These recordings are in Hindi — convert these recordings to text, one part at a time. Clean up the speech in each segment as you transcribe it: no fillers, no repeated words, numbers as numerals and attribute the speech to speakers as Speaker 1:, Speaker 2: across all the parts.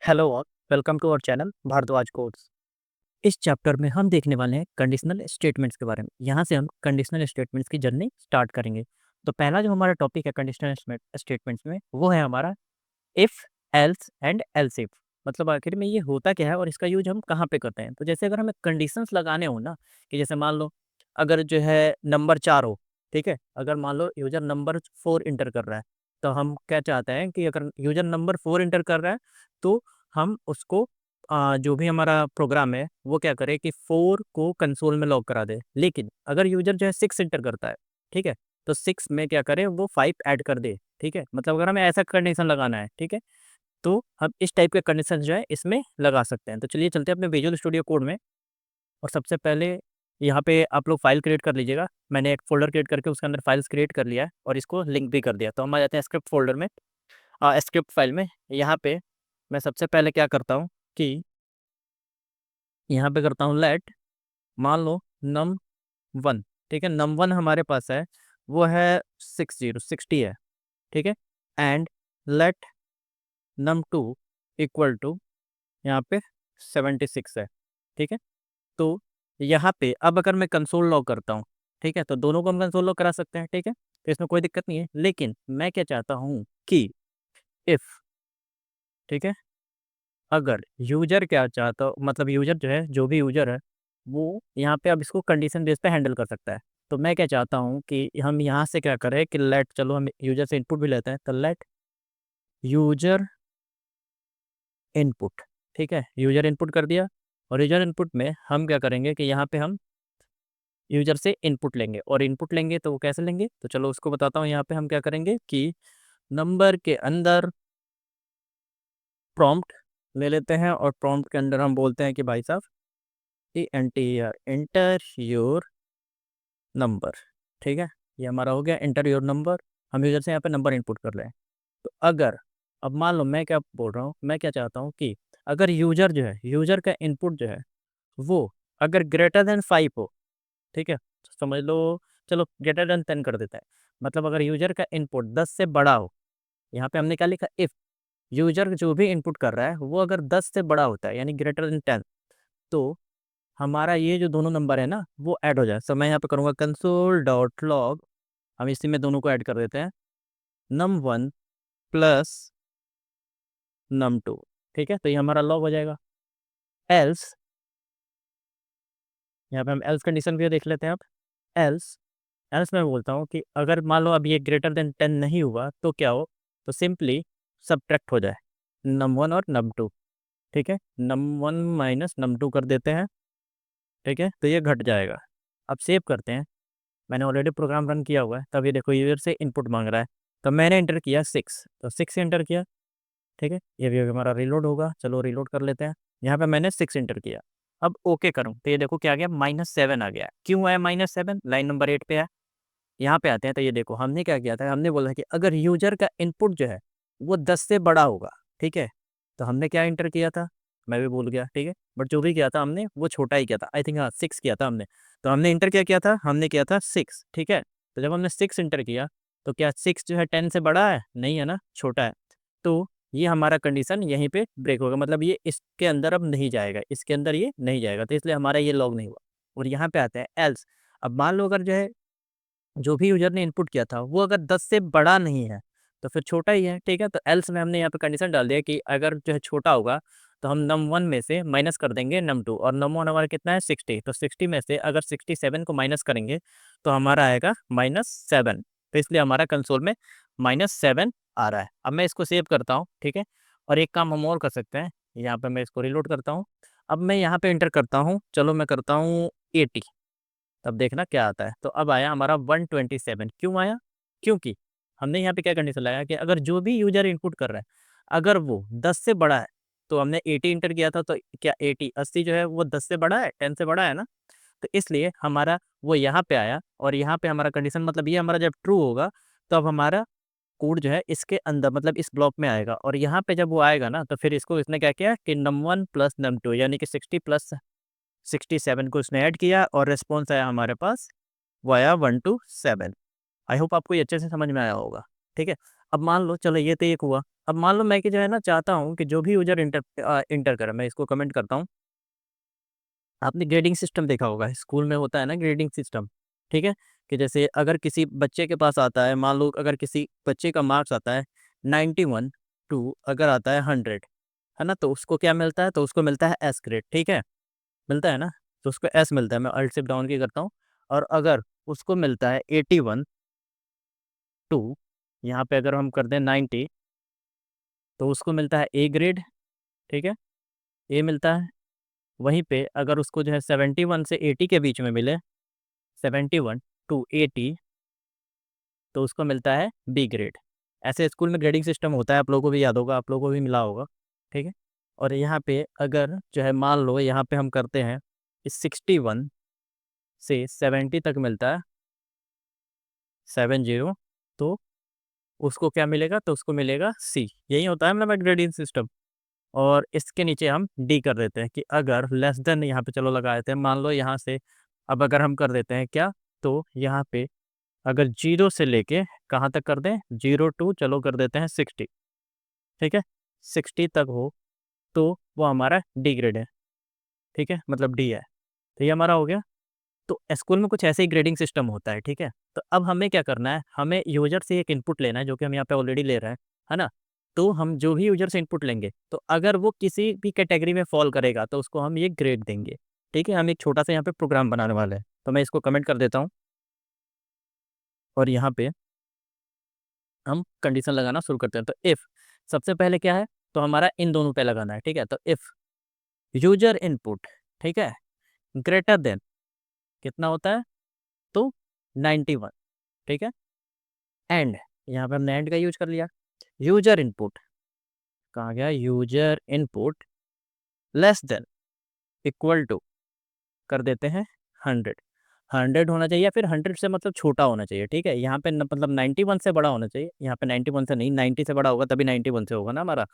Speaker 1: हेलो और welcome to our channel Bhardwaj codes. इस चैप्टर में हम देखने वाले हैं कंडीशनल स्टेटमेंट्स के बारे में। यहाँ से हम कंडीशनल स्टेटमेंट्स की जर्नी स्टार्ट करेंगे। तो पहला जो हमारा टॉपिक है कंडीशनल स्टेटमेंट्स में वो है हमारा if, else and else if. मतलब आखिर में ये होता क्या है और इसका यूज हम कहाँ पे करते हैं। तो जैसे अगर हमें कंडीशंस लगाने हो ना, कि जैसे मान लो अगर जो है नंबर 4 हो, ठीक है? अगर मान लो यूज़र नंबर 4 एंटर कर रहा है, तो हम क्या चाहते हैं कि अगर यूज़र नंबर 4 एंटर कर रहा है, तो हम उसको जो भी हमारा प्रोग्राम है, वो क्या करे कि 4 को कंसोल में लॉक करा दे। लेकिन अगर यूज़र जो है 6 एंटर करता है, ठीक है? तो 6 में क्या करे वो 5 ऐड कर दे, ठीक है? मतलब अगर हमें ऐसा कंडीशन लगाना है, ठीक है? तो हम इस टाइप के कंडीशन जो है इसमें लगा सकते हैं। तो चलिए चलते हैं अपने विजुअल स्टूडियो कोड में। और सबसे पहले यहाँ पे आप लोग फ़ाइल क्रिएट कर लीजिएगा। मैंने एक फ़ोल्डर क्रिएट करके उसके अंदर फ़ाइल्स क्रिएट कर लिया है और इसको लिंक भी कर दिया। तो हम आ जाते हैं स्क्रिप्ट फ़ोल्डर में, स्क्रिप्ट फ़ाइल में। यहाँ पे मैं सबसे पहले क्या करता हूँ कि यहाँ पे करता हूँ लेट, मान लो num1, ठीक है? num1 हमारे पास है, वो है 60 है, ठीक है? And let num2 equal to यहाँ पे 76 है, ठीक है? तो यहाँ पे अब अगर मैं कंसोल लॉग करता हूँ, ठीक है? तो दोनों को हम कंसोल लॉग करा सकते हैं, ठीक है? तो इसमें कोई दिक्कत नहीं है। लेकिन मैं क्या चाहता हूँ कि इफ़, ठीक है? अगर यूज़र क्या चाहता, मतलब यूज़र जो है, जो भी यूज़र है, वो यहाँ पे अब इसको कंडीशन बेस पे हैंडल कर सकता है। तो मैं क्या चाहता हूँ कि हम यहाँ से क्या करें कि लेट, चलो हम यूज़र से इनपुट भी लेते हैं, तो लेट यूज़र इनपुट, ठीक है? यूज़र इनपुट कर दिया और यूज़र इनपुट में हम क्या करेंगे कि यहाँ पे हम यूज़र से इनपुट लेंगे। और इनपुट लेंगे तो वो कैसे लेंगे? तो चलो उसको बताता हूँ। यहाँ पे हम क्या करेंगे कि नंबर के अंदर प्रॉम्प्ट ले लेते हैं और प्रॉम्प्ट के अंदर हम बोलते हैं कि भाई साहब एंटर योर नंबर, ठीक है? ये हमारा हो गया एंटर योर नंबर। हम यूज़र से यहाँ पे नंबर इनपुट कर रहे हैं। तो अगर अब मान लो मैं क्या बोल रहा हूँ, मैं क्या चाहता हूँ कि अगर यूज़र जो है, यूज़र का इनपुट जो है वो अगर ग्रेटर देन 5 हो, ठीक है? तो समझ लो, चलो ग्रेटर देन 10 कर देता है। मतलब अगर यूज़र का इनपुट 10 से बड़ा हो, यहाँ पे हमने क्या लिखा, इफ़ यूज़र जो भी इनपुट कर रहा है वो अगर 10 से बड़ा होता है यानी ग्रेटर देन 10, तो हमारा ये जो दोनों नंबर है ना वो ऐड हो जाए। सो मैं यहाँ पे करूँगा कंसोल डॉट लॉग, हम इसी में दोनों को ऐड कर देते हैं, num1 प्लस num2, ठीक है? तो ये हमारा लॉग हो जाएगा। एल्स, यहाँ पे हम एल्स कंडीशन भी देख लेते हैं अब। एल्स एल्स मैं बोलता हूँ कि अगर मान लो अब ये ग्रेटर देन 10 नहीं हुआ तो क्या हो? तो सिंपली सब्ट्रैक्ट हो जाए num1 और num2, ठीक है? num1 माइनस num2 कर देते हैं, ठीक है? तो ये घट जाएगा। अब सेव करते हैं। मैंने ऑलरेडी प्रोग्राम रन किया हुआ है, तब ये देखो यूज़र से इनपुट माँग रहा है। तो मैंने एंटर किया 6, तो 6 एंटर किया, ठीक है? ये भी हमारा रीलोड होगा, चलो रीलोड कर लेते हैं। यहाँ पे मैंने 6 एंटर किया। अब ओके करूँ तो ये देखो क्या आ गया, -7 आ गया। क्यों आया -7? लाइन नंबर 8 पे है। यहाँ पे आते हैं तो ये देखो हमने क्या किया था, हमने बोला कि अगर यूज़र का इनपुट जो है वो 10 से बड़ा होगा, ठीक है? तो हमने क्या एंटर किया था? मैं भी भूल गया, ठीक है? बट जो भी किया था हमने वो छोटा ही किया था। आई थिंक हाँ 6 किया था हमने। तो हमने एंटर क्या किया था? हमने किया था 6, ठीक है? तो जब हमने 6 एंटर किया तो क्या 6 जो है 10 से बड़ा है? नहीं है ना, छोटा है। तो ये हमारा कंडीशन यहीं पे ब्रेक होगा, मतलब ये इसके अंदर अब नहीं जाएगा, इसके अंदर ये नहीं जाएगा, तो इसलिए हमारा ये लॉग नहीं हुआ। और यहाँ पे आते हैं एल्स। अब मान लो अगर जो है जो भी यूज़र ने इनपुट किया था, वो अगर 10 से बड़ा नहीं है, तो फिर छोटा ही है, ठीक है? तो एल्स में हमने यहाँ पे कंडीशन डाल दिया कि अगर जो है छोटा होगा, तो हम num1 में से माइनस कर देंगे num2, और num1 हमारा कितना है 60, तो 60 में से अगर 67 को माइनस करेंगे, तो हमारा आएगा -7। तो इसलिए हमारा कंसोल में -7 आ रहा है। अब मैं इसको सेव करता हूँ, ठीक है? और एक काम हम और कर सकते हैं, यहाँ पे मैं इसको रीलोड करता हूँ। अब मैं यहाँ पे एंटर करता हूँ, चलो मैं करता हूँ 80, तब देखना क्या आता है। तो अब आया हमारा 127, क्यों आया? क्योंकि हमने यहाँ पे क्या कंडीशन लगाया कि अगर जो भी यूज़र इनपुट कर रहा है, अगर वो 10 से बड़ा है, तो हमने 80 एंटर किया था, तो क्या 80 जो है वो 10 से बड़ा है, 10 से बड़ा है ना? तो इसलिए हमारा वो यहाँ पे आया, और यहाँ पे हमारा कंडीशन, मतलब ये हमारा जब ट्रू होगा, तो अब हमारा कोड जो है इसके अंदर, मतलब इस ब्लॉक में आएगा, और यहाँ पे जब वो आएगा ना, तो फिर इसको इसने क्या किया कि num1 प्लस num2 यानी कि 60 प्लस 67 को इसने ऐड किया, और रिस्पॉन्स आया हमारे पास, वो आया 127। आई होप आपको ये अच्छे से समझ में आया होगा, ठीक है? अब मान लो, चलो ये तो एक हुआ। अब मान लो मैं कि जो है ना चाहता हूँ कि जो भी यूजर इंटर करे, मैं इसको कमेंट करता हूँ। आपने ग्रेडिंग सिस्टम देखा होगा, स्कूल में होता है ना ग्रेडिंग सिस्टम, ठीक है? कि जैसे अगर किसी बच्चे के पास आता है, मान लो अगर किसी बच्चे का मार्क्स आता है 91 टू अगर आता है 100, है ना? तो उसको क्या मिलता है? तो उसको मिलता है एस ग्रेड, ठीक है? मिलता है ना? तो उसको एस मिलता है, मैं अल्ट शिफ्ट डाउन की करता हूँ। और अगर उसको मिलता है 81 टू, यहाँ पे अगर हम कर दें 90, तो उसको मिलता है ए ग्रेड, ठीक है? ए मिलता है। वहीं पे अगर उसको जो है 71 से 80 के बीच में मिले, 71 टू 80, तो उसको मिलता है बी ग्रेड। ऐसे स्कूल में ग्रेडिंग सिस्टम होता है, आप लोगों को भी याद होगा, आप लोगों को भी मिला होगा, ठीक है? और यहाँ पे अगर जो है मान लो यहाँ पे हम करते हैं 61 से 70 तक मिलता है, 70, तो उसको क्या मिलेगा? तो उसको मिलेगा सी। यही होता है मतलब ग्रेडिंग सिस्टम। और इसके नीचे हम डी कर देते हैं कि अगर लेस देन, यहाँ पे चलो लगा देते हैं, मान लो यहाँ से अब अगर हम कर देते हैं क्या, तो यहाँ पे अगर 0 से लेके कहाँ तक कर दें, 0 टू चलो कर देते हैं 60, ठीक है? 60 तक हो तो वो हमारा डी ग्रेड है, ठीक है? मतलब डी है। तो ये हमारा हो गया। तो स्कूल में कुछ ऐसे ही ग्रेडिंग सिस्टम होता है, ठीक है? तो अब हमें क्या करना है, हमें यूजर से एक इनपुट लेना है, जो कि हम यहाँ पे ऑलरेडी ले रहे हैं, है ना? तो हम जो भी यूजर से इनपुट लेंगे, तो अगर वो किसी भी कैटेगरी में फॉल करेगा तो उसको हम ये ग्रेड देंगे, ठीक है? हम एक छोटा सा यहाँ पे प्रोग्राम बनाने वाले हैं, तो मैं इसको कमेंट कर देता हूँ। और यहाँ पे हम कंडीशन लगाना शुरू करते हैं। तो इफ़ सबसे पहले क्या है, तो हमारा इन दोनों पे लगाना है, ठीक है? तो इफ़ यूजर इनपुट, ठीक है, ग्रेटर देन कितना होता है, तो 91, ठीक है? एंड यहाँ पे हमने एंड का यूज कर लिया। यूजर इनपुट कहाँ गया, user input less than equal to कर देते हैं 100। 100 होना चाहिए या फिर 100 से मतलब छोटा होना चाहिए, ठीक है? यहाँ पे मतलब 91 से बड़ा होना चाहिए, यहाँ पे 91 से नहीं, 90 से बड़ा होगा तभी 91 से होगा ना हमारा।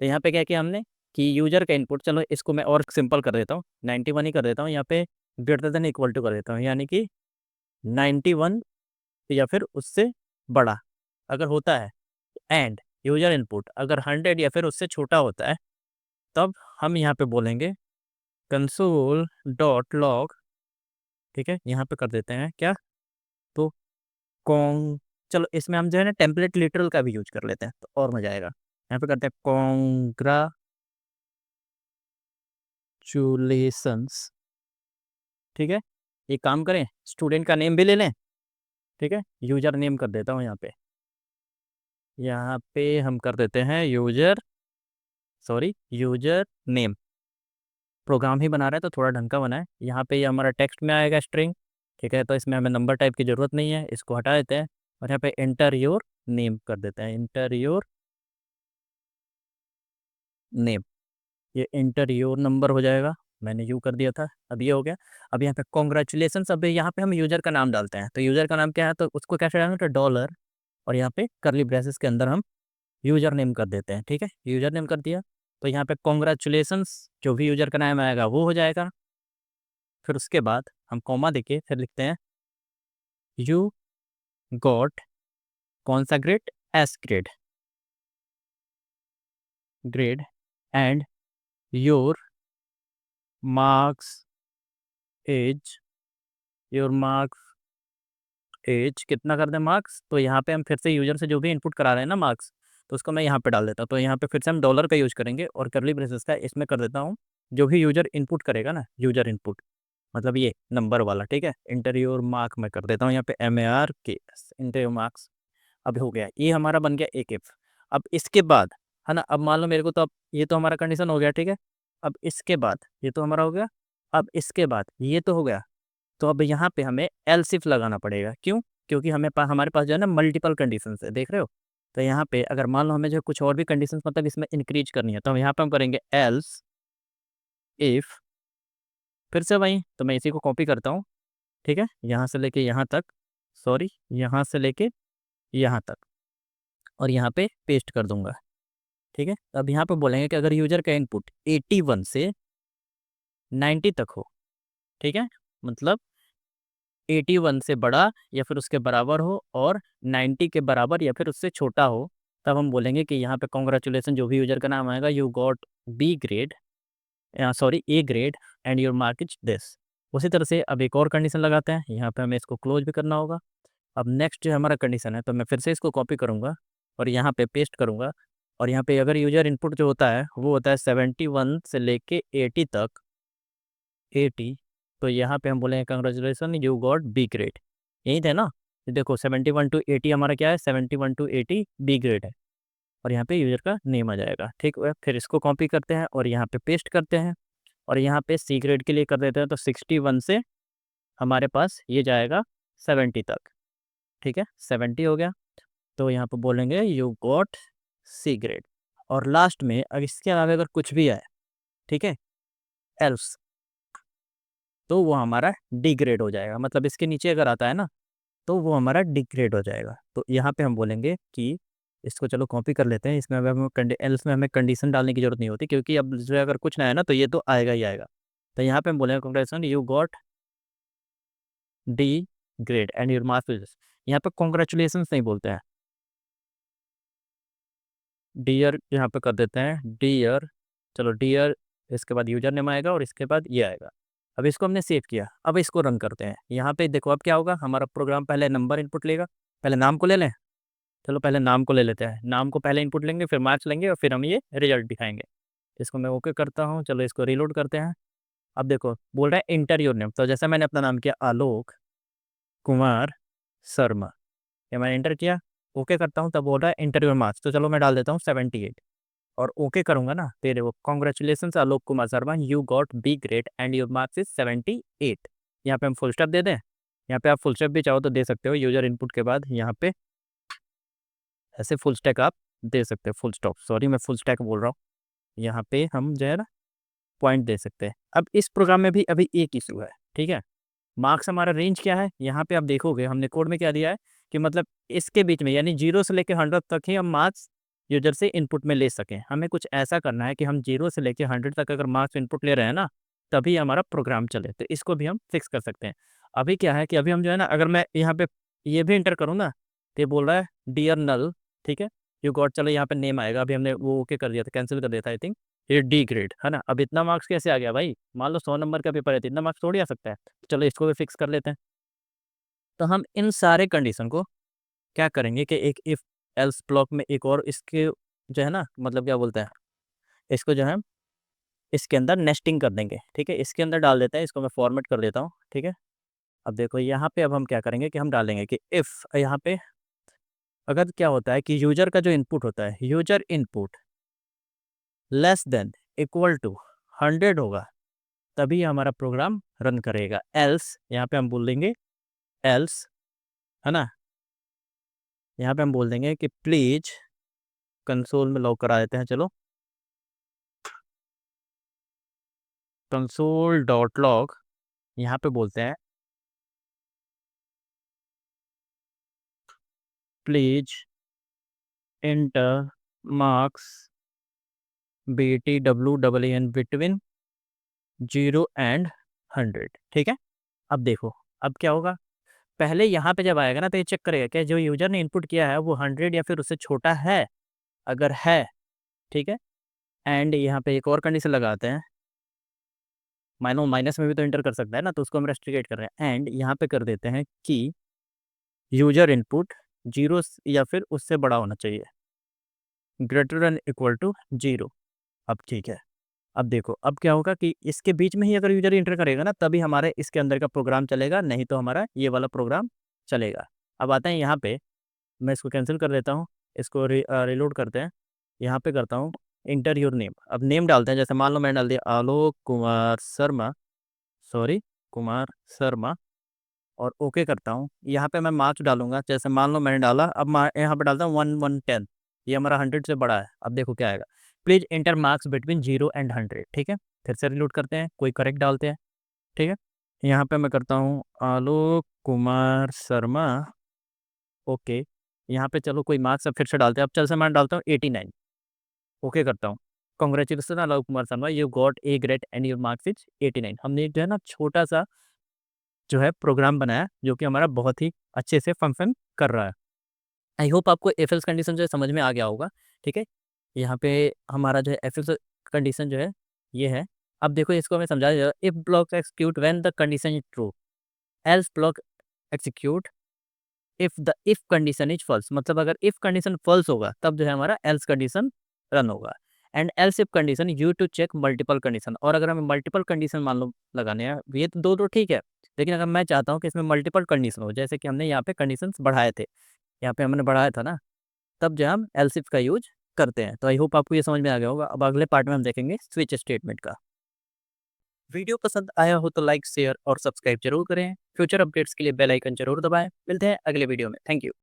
Speaker 1: तो यहाँ पे क्या किया हमने कि यूजर का इनपुट, चलो इसको मैं और सिंपल कर देता हूँ, 91 ही कर देता हूँ, यहाँ पे ग्रेटर देन इक्वल टू कर देता हूँ, यानी कि 91 या फिर उससे बड़ा अगर होता है, एंड यूजर इनपुट अगर 100 या फिर उससे छोटा होता है, तब हम यहाँ पे बोलेंगे कंसोल डॉट लॉग, ठीक है? यहाँ पे कर देते हैं क्या, तो कॉन्ग, चलो इसमें हम जो है ना टेम्पलेट लिटरल का भी यूज कर लेते हैं तो और मजा आएगा। यहाँ पे करते हैं कॉन्ग्रेचुलेशंस, ठीक है? ये काम करें, स्टूडेंट का नेम भी ले लें, ठीक है? यूजर नेम कर देता हूँ यहाँ पे हम कर देते हैं यूजर नेम। प्रोग्राम ही बना रहे हैं तो थोड़ा ढंग का बनाए। यहाँ पे ये हमारा टेक्स्ट में आएगा स्ट्रिंग, ठीक है? तो इसमें हमें नंबर टाइप की ज़रूरत नहीं है, इसको हटा देते हैं। और यहाँ पे एंटर योर नेम कर देते हैं, एंटर योर नेम। ये एंटर योर नंबर हो जाएगा, मैंने यू कर दिया था, अब ये हो गया। अब यहाँ पे कॉन्ग्रेचुलेसन, अब यहाँ पे हम यूज़र का नाम डालते हैं। तो यूज़र का नाम क्या है, तो उसको कैसे डालना, तो डॉलर और यहाँ पे करली ब्रेसेस के अंदर हम यूज़र नेम कर देते हैं, ठीक है? यूज़र नेम कर दिया, तो यहाँ पे कॉन्ग्रेचुलेसन्स जो भी यूज़र का नाम आएगा वो हो जाएगा। फिर उसके बाद हम कॉमा देके फिर लिखते हैं यू गॉट कौन सा grade, S grade, grade and your marks as, your marks as कितना कर दें मार्क्स, तो यहाँ पे हम फिर से यूजर से जो भी इनपुट करा रहे हैं ना मार्क्स, तो उसको मैं यहाँ पे डाल देता हूँ। तो यहाँ पे फिर से हम डॉलर का यूज करेंगे और करली ब्रेसेस का इसमें कर देता हूँ, जो भी यूजर इनपुट करेगा ना, यूजर इनपुट मतलब ये नंबर वाला, ठीक है? इंटरव्यूर मार्क मैं कर देता हूँ यहाँ पे MARK इंटरव्यू मार्क्स। अब हो गया, ये हमारा बन गया एक इफ। अब इसके बाद, है ना, अब मान लो मेरे को तो अब ये तो हमारा कंडीशन हो गया, ठीक है? अब इसके बाद ये तो हमारा हो गया, अब इसके बाद ये तो हो गया, तो अब यहाँ पे हमें एल्स इफ लगाना पड़ेगा। क्यों? क्योंकि हमारे पास जो है ना मल्टीपल कंडीशंस है, देख रहे हो? तो यहाँ पे अगर मान लो हमें जो कुछ और भी कंडीशंस मतलब इसमें इंक्रीज करनी है, तो हम यहाँ पे हम करेंगे एल्स इफ, फिर से वही, तो मैं इसी को कॉपी करता हूँ, ठीक है? यहाँ से लेके यहाँ तक, सॉरी यहाँ से लेके यहाँ तक, और यहाँ पे पेस्ट कर दूंगा, ठीक है? अब यहाँ पे बोलेंगे कि अगर यूजर का इनपुट 81 से 90 तक हो, ठीक है? मतलब 81 से बड़ा या फिर उसके बराबर हो और 90 के बराबर या फिर उससे छोटा हो, तब हम बोलेंगे कि यहाँ पे कॉन्ग्रेचुलेसन, जो भी यूजर का नाम आएगा, you got B grade, sorry A grade and your mark is this. उसी तरह से अब एक और कंडीशन लगाते हैं, यहाँ पे हमें इसको क्लोज भी करना होगा। अब नेक्स्ट जो हमारा कंडीशन है, तो मैं फिर से इसको कॉपी करूँगा और यहाँ पे पेस्ट करूँगा। और यहाँ पे अगर यूजर इनपुट जो होता है वो होता है 71 से लेके 80 तक, 80, तो यहाँ पे हम बोलेंगे congratulation you got B grade. यही थे ना, ये देखो 71 टू 80 हमारा क्या है, 71 टू 80 बी ग्रेड है। और यहाँ पे यूजर का नेम आ जाएगा। ठीक है, फिर इसको कॉपी करते हैं और यहाँ पे पेस्ट करते हैं और यहाँ पे सी ग्रेड के लिए कर देते हैं, तो 61 से हमारे पास ये जाएगा 70 तक। ठीक है, 70 हो गया, तो यहाँ पे बोलेंगे यू गॉट सी ग्रेड। और लास्ट में अगर इसके अलावा अगर कुछ भी है, ठीक है, एल्स, तो वो हमारा डी ग्रेड हो जाएगा। मतलब इसके नीचे अगर आता है ना, तो वो हमारा डी ग्रेड हो जाएगा। तो यहाँ पे हम बोलेंगे कि इसको चलो कॉपी कर लेते हैं, इसमें अब हमें एल्स में हमें कंडीशन डालने की जरूरत नहीं होती, क्योंकि अब जो है अगर कुछ ना है ना, तो ये तो आएगा ही आएगा। तो यहाँ पे हम बोलेंगे congratulation you got D grade and your marks is. यहाँ पे कॉन्ग्रेचुलेसन नहीं बोलते हैं, डियर यहाँ पे कर देते हैं डियर। चलो डियर, इसके बाद यूजर नेम आएगा और इसके बाद ये आएगा। अब इसको हमने सेव किया, अब इसको रन करते हैं। यहाँ पे देखो अब क्या होगा, हमारा प्रोग्राम पहले नंबर इनपुट लेगा। पहले नाम को ले लें, चलो पहले नाम को ले लेते हैं। नाम को पहले इनपुट लेंगे, फिर मार्क्स लेंगे और फिर हम ये रिजल्ट दिखाएंगे। इसको मैं ओके करता हूँ। चलो इसको रीलोड करते हैं। अब देखो बोल रहा है इंटर योर नेम, तो जैसे मैंने अपना नाम किया आलोक कुमार शर्मा, ये मैंने इंटर किया, ओके करता हूँ, तब बोल रहा है इंटर योर मार्क्स। तो चलो मैं डाल देता हूँ 78 और ओके करूँगा ना, तेरे वो congratulation Alok Kumar Sharma you got B grade and your marks is 78। यहाँ पे हम फुल स्टॉप दे दें। यहाँ पे आप फुल स्टॉप भी चाहो तो दे सकते हो, यूजर इनपुट के बाद यहाँ पे ऐसे फुल स्टैक आप दे सकते हो, फुल स्टॉप, सॉरी मैं फुल स्टैक बोल रहा हूँ। यहाँ पे हम जो है ना पॉइंट दे सकते हैं। अब इस प्रोग्राम में भी अभी एक इशू है, ठीक है। मार्क्स हमारा रेंज क्या है, यहाँ पे आप देखोगे हमने कोड में क्या दिया है कि मतलब इसके बीच में, यानी 0 से लेकर 100 तक ही हम मार्क्स यूजर से इनपुट में ले सकें। हमें कुछ ऐसा करना है कि हम 0 से लेकर 100 तक अगर मार्क्स इनपुट ले रहे हैं ना, तभी हमारा प्रोग्राम चले। तो इसको भी हम फिक्स कर सकते हैं। अभी क्या है कि अभी हम जो है ना, अगर मैं यहाँ पे ये भी इंटर करूँ ना, तो ये बोल रहा है डियर नल, ठीक है, यू गॉट, चलो यहाँ पे नेम आएगा। अभी हमने वो ओके कर दिया था, कैंसिल कर दिया था आई थिंक, ये डी ग्रेड है ना। अब इतना मार्क्स कैसे आ गया भाई, मान लो 100 नंबर का पेपर है तो इतना मार्क्स थोड़ी आ सकता है। चलो इसको भी फिक्स कर लेते हैं। तो हम इन सारे कंडीशन को क्या करेंगे कि एक इफ एल्स ब्लॉक में एक और इसके जो है ना, मतलब क्या बोलते हैं, इसको जो है इसके अंदर नेस्टिंग कर देंगे। ठीक है, इसके अंदर डाल देते हैं, इसको मैं फॉर्मेट कर देता हूँ। ठीक है, अब देखो यहाँ पे अब हम क्या करेंगे कि हम डालेंगे कि इफ़ यहाँ पे अगर क्या होता है कि यूजर का जो इनपुट होता है, user input less than equal to 100 होगा, तभी हमारा प्रोग्राम रन करेगा। एल्स यहाँ पे हम बोल देंगे एल्स, है ना, यहाँ पे हम बोल देंगे कि प्लीज कंसोल में लॉग करा देते हैं। चलो कंसोल डॉट लॉग, यहाँ पे बोलते हैं please inter marks BTWEN between 0 and 100। ठीक है, अब देखो अब क्या होगा, पहले यहाँ पे जब आएगा ना, तो ये चेक करेगा कि जो यूजर ने इनपुट किया है वो 100 या फिर उससे छोटा है। अगर है, ठीक है, एंड यहाँ पे एक और कंडीशन लगाते हैं, माइनो माइनस में भी तो इंटर कर सकता है ना, तो उसको हम रेस्ट्रिकेट कर रहे हैं। एंड यहाँ पे कर देते हैं कि यूजर इनपुट 0 या फिर उससे बड़ा होना चाहिए, ग्रेटर देन इक्वल टू 0। अब ठीक है, अब देखो अब क्या होगा कि इसके बीच में ही अगर यूजर इंटर करेगा ना, तभी हमारे इसके अंदर का प्रोग्राम चलेगा, नहीं तो हमारा ये वाला प्रोग्राम चलेगा। अब आते हैं यहाँ पे, मैं इसको कैंसिल कर देता हूँ, इसको रिलोड करते हैं। यहाँ पे करता हूँ इंटर योर नेम। अब नेम डालते हैं, जैसे मान लो मैंने डाल दिया आलोक कुमार शर्मा, सॉरी कुमार शर्मा, और ओके करता हूँ। यहाँ पे मैं मार्क्स डालूंगा, जैसे मान लो मैंने डाला, अब यहाँ पे डालता हूँ 110, ये हमारा 100 से बड़ा है। अब देखो क्या आएगा, please inter marks between 0 and 100। ठीक है, फिर से रिलोड करते हैं, कोई करेक्ट डालते हैं। ठीक है, यहाँ पे मैं करता हूँ आलोक कुमार शर्मा, ओके। यहाँ पे चलो कोई मार्क्स अब फिर से डालते हैं, अब चल से मैं डालता हूँ 89, ओके करता हूँ। Congratulation Alok Kumar Sharma you got A grade and your marks is 89। हमने एक जो है ना छोटा सा जो है प्रोग्राम बनाया, जो कि हमारा बहुत ही अच्छे से फंक्शन कर रहा है। आई होप आपको इफ एल्स कंडीशन जो है समझ में आ गया होगा। ठीक है, यहाँ पे हमारा जो है इफ एल्स कंडीशन जो है ये है। अब देखो इसको हमें समझाया जाए, if block execute when the condition is true, else block execute if the if condition is false. मतलब अगर इफ कंडीशन फॉल्स होगा तब जो है हमारा एल्स कंडीशन रन होगा। And else if condition you to check multiple condition. और अगर हमें मल्टीपल कंडीशन मान लो लगाने हैं, ये तो दो तो ठीक है, लेकिन अगर मैं चाहता हूँ कि इसमें मल्टीपल कंडीशन हो, जैसे कि हमने यहाँ पे कंडीशन बढ़ाए थे, यहाँ पे हमने बढ़ाया था ना, तब जो है हम एल्स इफ का यूज करते हैं। तो आई होप आपको ये समझ में आ गया होगा। अब अगले पार्ट में हम देखेंगे स्विच स्टेटमेंट का। वीडियो पसंद आया हो तो लाइक शेयर और सब्सक्राइब जरूर करें। फ्यूचर अपडेट्स के लिए बेल आइकन जरूर दबाएं। मिलते हैं अगले वीडियो में। Thank you.